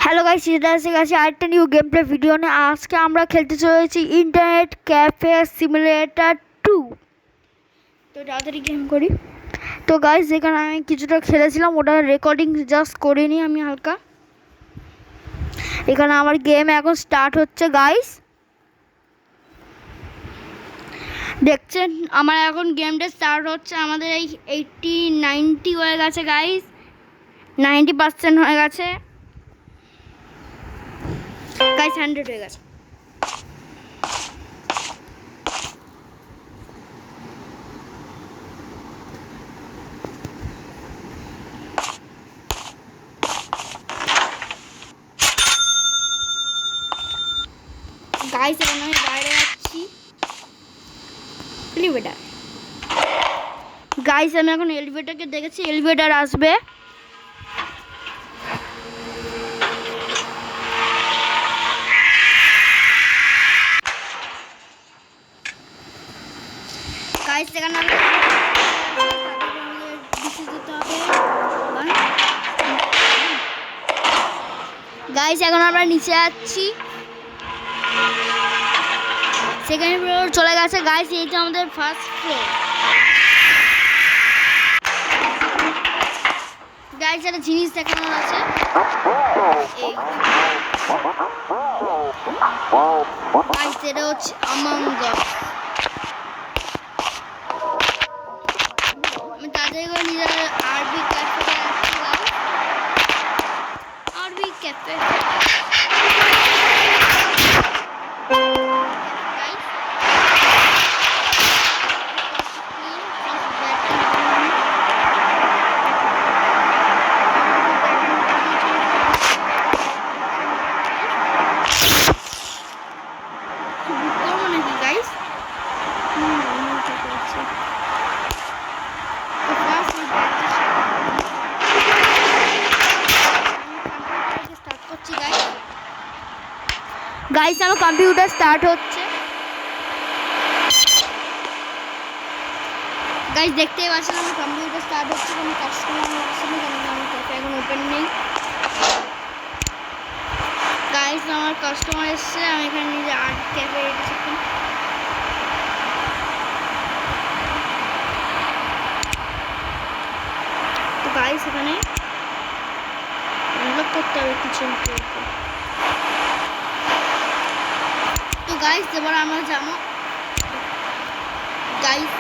Hello guys, এটা এসে গেছে আরেকটা নিউ গেম প্লে ভিডিও নিয়ে। আজকে আমরা খেলতে চলেছি ইন্টারনেট ক্যাফে সিমুলেটর 2। তো তাড়াতাড়ি গেম করি। তো গাইস, এখানে আমি কিছুটা খেলেছিলাম, ওটা রেকর্ডিং জাস্ট করিনি আমি হালকা। এখানে আমার গেম এখন স্টার্ট হচ্ছে গাইস, দেখছেন আমার এখন গেমটা স্টার্ট হচ্ছে। আমাদের এই 80-90 হয়ে গেছে গাইস, 90% হয়ে গেছে গাইস, 100 হয়ে গেছে। গাইস এখন আমি বাইরে যাচ্ছি এলিভেটর। গাইস আমি এখন এলিভেটরকে দেখেছি, এলিভেটর আসবে। গাইস এখানে গাইস এখন আমরা নিচে যাচ্ছি, সেকেন্ড ফ্লোর চলে গেছে গাইস। এই তো আমাদের ফার্স্ট ফ্লোর। গাইস একটা জিনিস দেখানোর আছে, এই গাইস এটা হচ্ছে আমং আস। আমি তাদের করে নিজের আরবি ক্যাফে যাচ্ছিলাম, আরবি ক্যাফে। গাইস আমার কম্পিউটার স্টার্ট হচ্ছে গাইস, দেখতেই পাচ্ছেন আমার কম্পিউটার স্টার্ট হচ্ছে। কোনো কাস্টমার আসেনি কারণ আমার ক্যাফে এখন ওপেন নেই। গাইস আমার কাস্টমার এসছে, আমি এখানে নিজে আর্ট ক্যাফে রেখেছি। তো গাইস এখানে আনলক করতে হবে কিছু। তো গাইস এবার আমরা যাবো গাইস,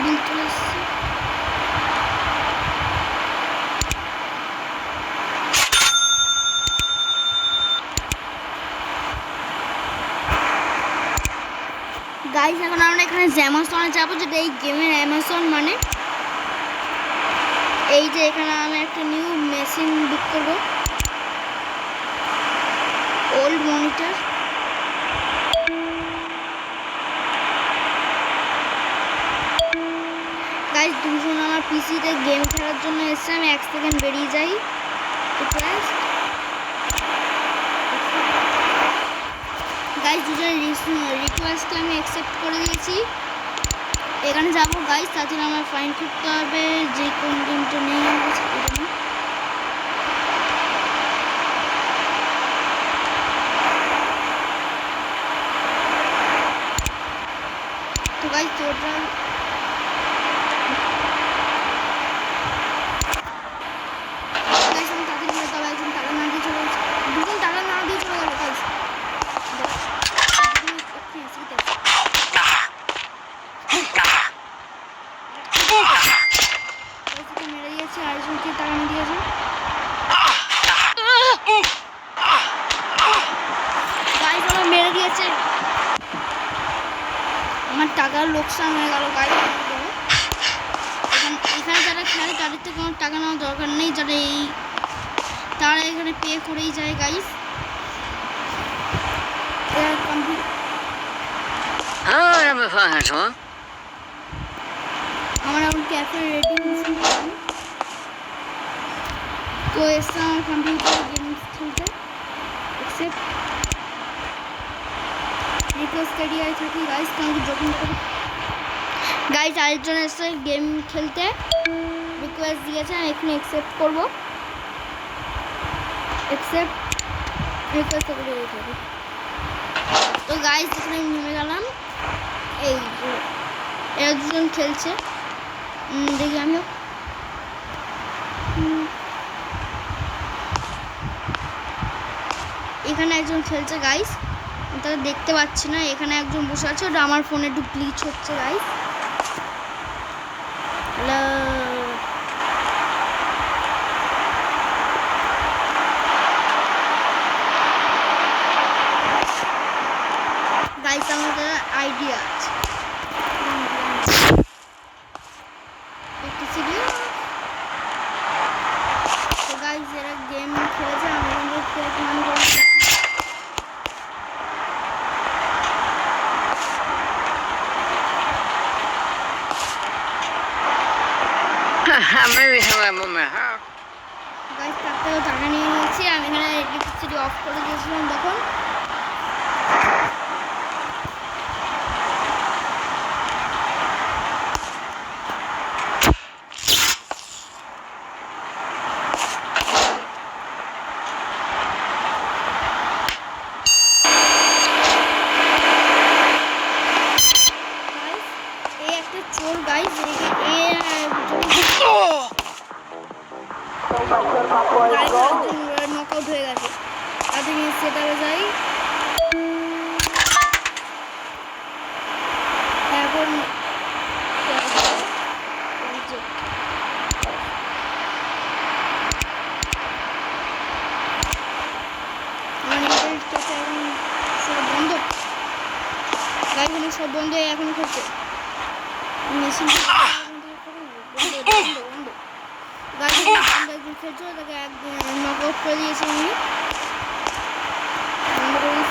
বিল চলে এসছে। গাইস এখন আমরা এখানে অ্যামাজনে যাবো, যেটা এই গেমের অ্যামাজন মানে। এই যে এখানে আমি একটা নিউ মেশিন বুক করবো, ওল্ড মনিটর। গাইস দুজন আমার পিসিতে গেম খেলার জন্য এসছে, আমি 1 সেকেন্ড বেরিয়ে যাই। গাইস দুজনের রিকোয়েস্টকে আমি অ্যাকসেপ্ট করে দিয়েছি। এখানে যাবো গাইস, তাছাড়া আমার ফাইন করতে হবে যে কোন গেমটা নেই আমার কাছে। তো গাইস টোটাল আমার টাকার লোকসান হয়ে গেল গাইস। এখানে যারা খেলে তাদের তো কোনো টাকা নেওয়ার দরকার নেই, যারা তারা এখানে পে করেই যায় গাইস। আমার এখন ক্যাফে রেটিং তো এসে আমার কম্পিউটার গেম খেলতে এক্সেপ্ট রিকোয়েস্ট এরিয়ায় থাকি গাইস, কারণ যখন গাইস আরেকজন এসে গেম খেলতে রিকোয়েস্ট দিয়েছে, আমি এখানে অ্যাকসেপ্ট করবো। एक्सेप्ट एक करते হবে। তো গাইস এখানে আমি নেমে গেলাম। এই এরা দুজন খেলছে, দেখি আমিও। এখানে একজন খেলছে গাইস, তাকে দেখতে পাচ্ছি না। এখানে একজন বসে আছে, ওটা আমার ফোনে একটু গ্লিচ হচ্ছে গাইস। হ্যালো গাইস, আমাদের আইডিয়া আছে। তো গাইস এরা গেম খেলেছে, আমাদের গাইস তার থেকেও টাকা নিয়ে নিয়েছি। আমি এখানে ইলেকট্রিসিটি অফ করে দিয়েছিলাম তখন। চোর গাইস, নক আউট হয়ে গেছে। তাদের সেটারে যাই এখন। সব বন্ধ গাড়িগুলো, সব বন্ধ এখন করছে মেশিন গাড়ি খেলছো, তাকে নক আউট করে দিয়েছি আমি।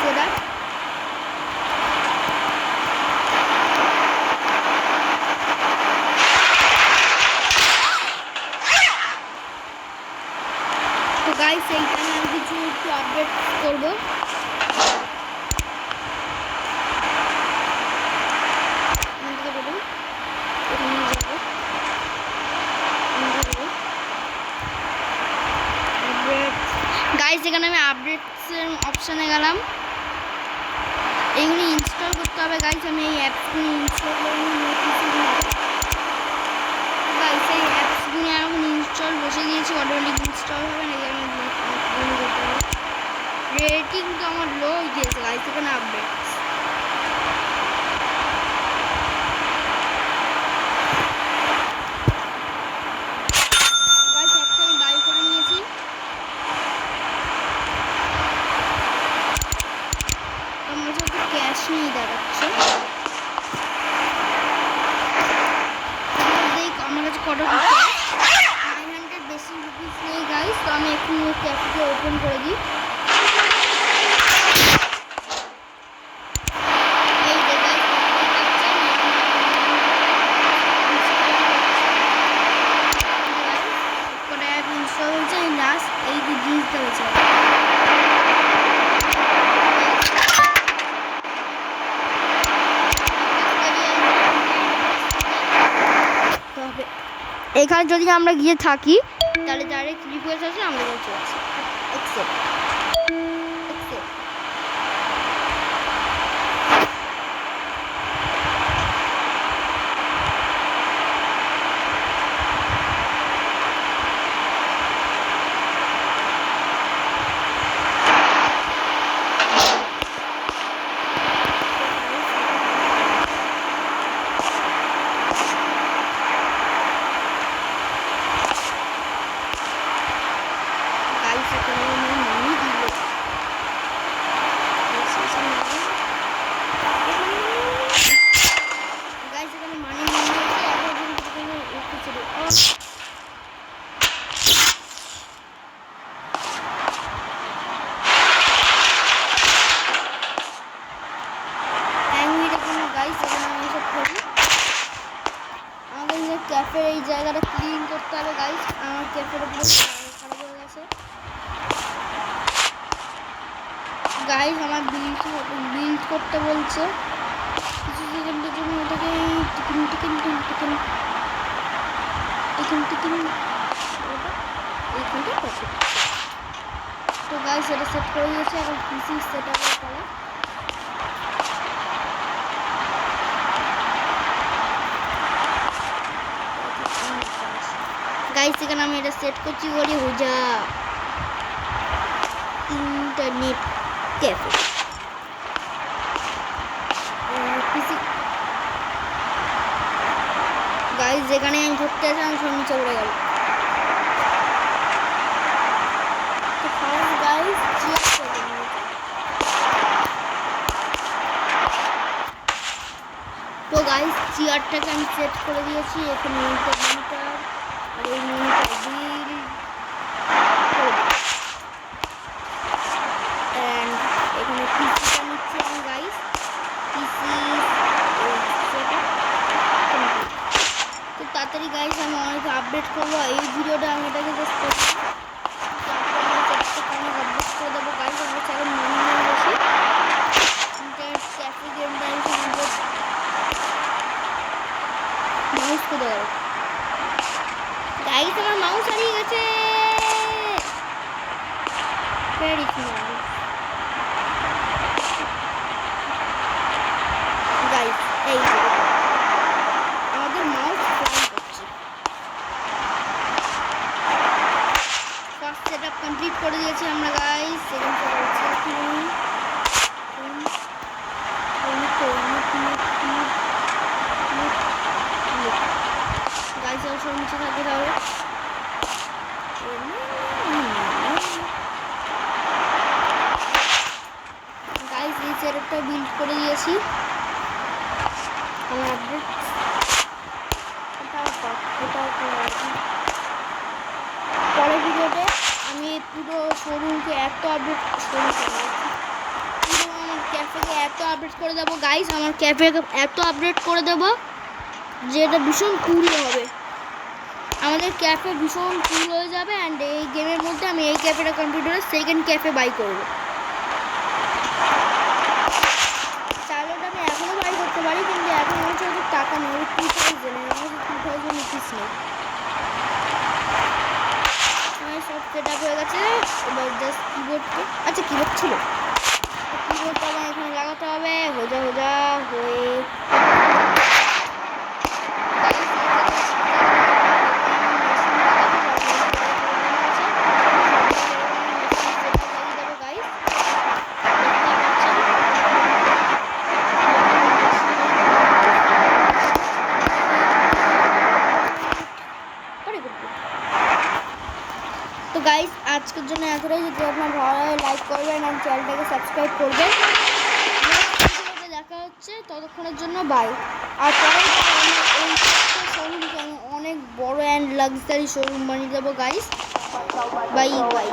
সেটা তো গাইস এইখানে আমি কিছু একটু আপডেট করবো। গাইস এখানে আমি আপডেটসের অপশানে গেলাম, এইগুলো ইনস্টল করতে হবে গাইস। আমি এই অ্যাপসগুলো ইনস্টল করে গাইস, এই অ্যাপসগুলো এখন ইনস্টল বসে দিয়েছি, অটোমেটিক ইনস্টল হবে না। আমি রেটিং তো আমার লো হয়ে গিয়েছে গাইস এখানে আপডেটস। গাইস একটা আমি বাই করে নিয়েছি। আমার সাথে ক্যাশ নিয়ে দেখাচ্ছে, আমার কাছে কত 900 বেশি রুপিস নেই গাইস। তো আমি একটু ক্যাশকে ওপেন করে দিই। এই জিনিসটা হয়েছে এখানে যদি আমরা গিয়ে থাকি তাহলে ডাইরেক্ট রিকোয়েস্ট আছে, আমরা চলে আসি অ্যাকসেপ্ট। ক্যাফের এই জায়গাটা ক্লিন করতে হবে গাইস। আমার ক্যাফেটা পুরো খারাপ হয়ে গেছে গাইস। আমার বিল্ড করতে বলছে, কিছু সেকেন্ডের জন্য ওটাকে টিকিন টিকিন টিকিন টিকিন টিকিন টিকিন এইখানটা করছে। তো তো গাইস এটা সেট করে দিয়েছি, এখন পিসি সেটআপের পালা। গাইস এখানে আমি এটা সেট করছি, বলি হুজা ইন্টারনেট ক্যাফে পিসি। গাইস যেখানে আমি ধরতে আসলাম সব নিচে পড়ে গেল। তো ফার্স্ট গাইস তো গাইস চেয়ারটাকে আমি সেট করে দিয়েছি, এখানে মনিটর আর এই মনিটর বিল এন্ড এখানে পিসিটা নিচ্ছি আমি গাইস, পিসি তো তাড়াতাড়ি গাইস আমি অনেক আপডেট করবো এই ভিডিওটা, আমি এটাকে জাস্ট করছি তারপরে আমি আপডেট করে দেবো গাইস। আমরা এখন মনে বসি ইন্টারনেট ক্যাফে গেমটা মাউস কোথায় গেল গাইস, আমার মাউস হারিয়ে গেছে। ভেরি স্মল গাইস, এই আমাদের মাউস ফ্লাই করছে। ফার্স্ট সেটআপ কমপ্লিট করে দিয়েছি আমরা গাইস। সেকেন্ড সেটআপ গাইস আর সব নিচে থাকবে তাহলে। গাইস এই সেটআপটা বিল্ড করে দিয়েছি আমি আপডেট পরের ভিডিওতে আমি পুরো শোরুমকে এত আপডেট পুরো আমার ক্যাফেকে এত আপডেট করে দেবো গাইস, আমার ক্যাফেকে এত আপডেট করে দেবো যে এটা ভীষণ কুল হবে। আমাদের ক্যাফে ভীষণ কুল হয়ে যাবে অ্যান্ড এই গেমের মধ্যে আমি এই ক্যাফেটা কম্পিউটারে সেকেন্ড ক্যাফে বাই করবো। চাইলে ওটা আমি এখনও বাই করতে পারি, কিন্তু এখন আমার কাছে ওদের টাকা নেই, 2000 রুপিস নেই। সব সেট আপ হয়ে গেছে, এবার জাস্ট কিবোর্ডকে, আচ্ছা কিবোর্ড ছিল, কিবোর্ডটা আমার এখানে লাগাতে হবে হোজা হোজা হয়ে। তো গাইস আজকের জন্য এতটাই, যদি আপনার ভালো লাগে লাইক করবেন আর চ্যানেলটাকে সাবস্ক্রাইব করবেন। দেখা হচ্ছে ততক্ষণের জন্য বাই। আর পরে এই শোরুমকে আমি অনেক বড় অ্যান্ড লাক্সারি শোরুম বানিয়ে দেবো গাইস। Bye bye.